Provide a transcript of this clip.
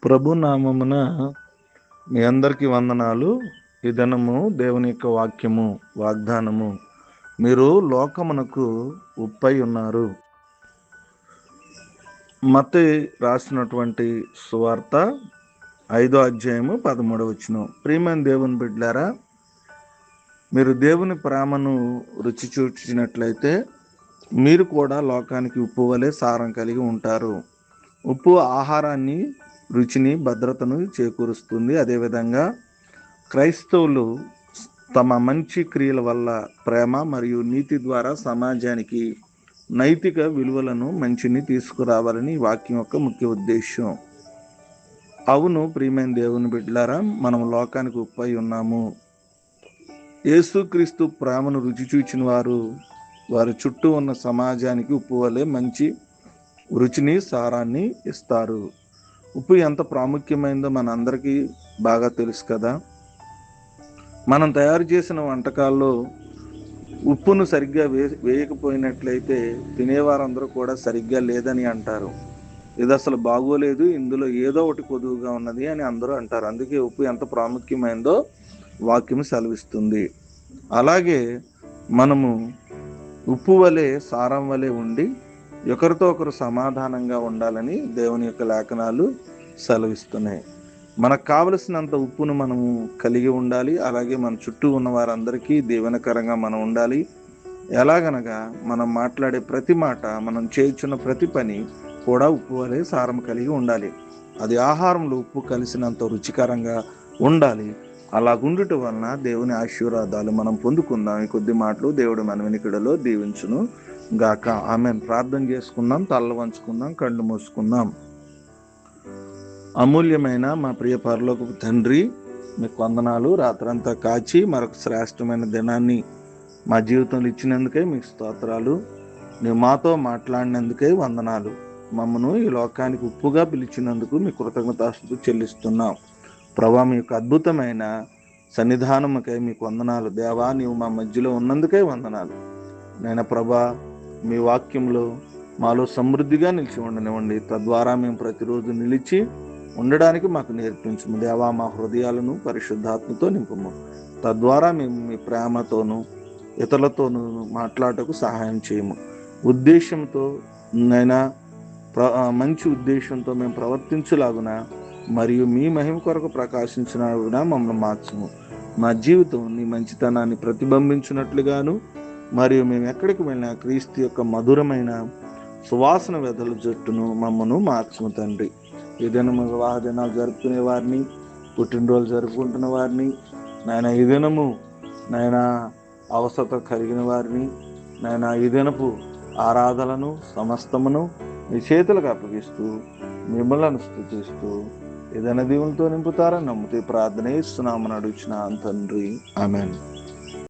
ప్రభు నామమున మీ అందరికీ వందనాలు. ఈ దినము దేవుని యొక్క వాక్యము, వాగ్దానము, మీరు లోకమునకు ఉప్పై ఉన్నారు. మత్తయి రాసినటువంటి సువార్త 5వ అధ్యాయము 13వ వచనం. ప్రియమైన దేవుని బిడ్డలారా, మీరు దేవుని ప్రేమను రుచి చూచినట్లయితే మీరు కూడా లోకానికి ఉప్పు వలె సారం కలిగి ఉంటారు. ఉప్పు ఆహారాన్ని, రుచిని, భద్రతను చేకూరుస్తుంది. అదేవిధంగా క్రైస్తవులు తమ మంచి క్రియల వల్ల ప్రేమ మరియు నీతి ద్వారా సమాజానికి నైతిక విలువలను, మంచిని తీసుకురావాలని ఈ వాక్యం యొక్క ముఖ్య ఉద్దేశం. అవును ప్రియమైన దేవుని బిడ్డలారా, మనం లోకానికి ఉప్పై ఉన్నాము. యేసుక్రీస్తు ప్రేమను రుచి చూచిన వారి చుట్టూ ఉన్న సమాజానికి ఉప్పు వలె మంచి రుచిని, సారాన్ని ఇస్తారు. ఉప్పు ఎంత ప్రాముఖ్యమైందో మనందరికీ బాగా తెలుసు కదా. మనం తయారు చేసిన వంటకాల్లో ఉప్పును సరిగ్గా వేయకపోయినట్లయితే తినేవారందరూ కూడా సరిగ్గా లేదని అంటారు. ఇది అసలు బాగోలేదు, ఇందులో ఏదో ఒకటి కొదువుగా ఉన్నది అని అందరూ అంటారు. అందుకే ఉప్పు ఎంత ప్రాముఖ్యమైందో వాక్యం సెలవిస్తుంది. అలాగే మనము ఉప్పు వలె, సారం వలె ఉండి ఒకరితో ఒకరు సమాధానంగా ఉండాలని దేవుని యొక్క లేఖనాలు సెలవిస్తున్నాయి. మనకు కావలసినంత ఉప్పును మనము కలిగి ఉండాలి. అలాగే మన చుట్టూ ఉన్న వారందరికీ దీవెనకరంగా మనం ఉండాలి. ఎలాగనగా మనం మాట్లాడే ప్రతి మాట, మనం చేయుచున్న ప్రతి పని కూడా ఉప్పు వలె సారం కలిగి ఉండాలి. అది ఆహారంలో ఉప్పు కలిసినంత రుచికరంగా ఉండాలి. అలాగుండుట వలన దేవుని ఆశీర్వాదాలు మనం పొందుకుందాం. ఈ కొద్ది మాటలు దేవుడు మన వినికిడిలో దీవించును గాక. ఆమేన్. ప్రార్థన చేసుకుందాం, తలలు వంచుకుందాం, కళ్ళు మూసుకుందాం. అమూల్యమైన మా ప్రియ పరలోకపు తండ్రి, మీకు వందనాలు. రాత్రంతా కాచి మరొక శ్రేష్టమైన దినాన్ని మా జీవితంలో ఇచ్చినందుకే మీకు స్తోత్రాలు. నువ్వు మాతో మాట్లాడినందుకే వందనాలు. మమ్మను ఈ లోకానికి ఉప్పుగా పిలిచినందుకు మీ కృతజ్ఞతాస్తుతులు చెల్లిస్తున్నాం. ప్రభా, మీ యొక్క అద్భుతమైన సన్నిధానముకై మీకు వందనాలు. దేవా, నీవు మా మధ్యలో ఉన్నందుకే వందనాలు. నాయన ప్రభా, మీ వాక్యంలో మాలో సమృద్ధిగా నిలిచి ఉండనివ్వండి. తద్వారా మేము ప్రతిరోజు నిలిచి ఉండడానికి మాకు నేర్పించము. దేవా, మా హృదయాలను పరిశుద్ధాత్మతో నింపము. తద్వారా మేము మీ ప్రేమతోనూ ఇతరులతోనూ మాట్లాడటకు సహాయం చేయము. ఉద్దేశంతో నైనా మంచి ఉద్దేశంతో మేము ప్రవర్తించులాగున మరియు మీ మహిమ కొరకు ప్రకాశించినలాగున మమ్మల్ని మార్చము. మా జీవితం నీ మంచితనాన్ని ప్రతిబింబించినట్లుగాను మరియు మేము ఎక్కడికి వెళ్ళినా క్రీస్తు యొక్క మధురమైన సువాసన వెదల జట్టును మమ్మను మార్చము తండ్రి. ఈ దినము వివాహ దినాలు జరుపుకునే వారిని, పుట్టినరోజు జరుపుకుంటున్న వారిని, నాయన ఈ దినము నాయన అవసరత కలిగిన వారిని, నాయన ఈ దినపు ఆరాధనను సమస్తమును మీ చేతులకు అప్పగిస్తూ మిమ్మల్ని స్తుతిస్తూ ఏదైనా దీవులతో నింపుతారని నమ్ముతూ ప్రార్థన చేస్తున్నామని అడుగుచున్నాను తండ్రి. ఆమేన్.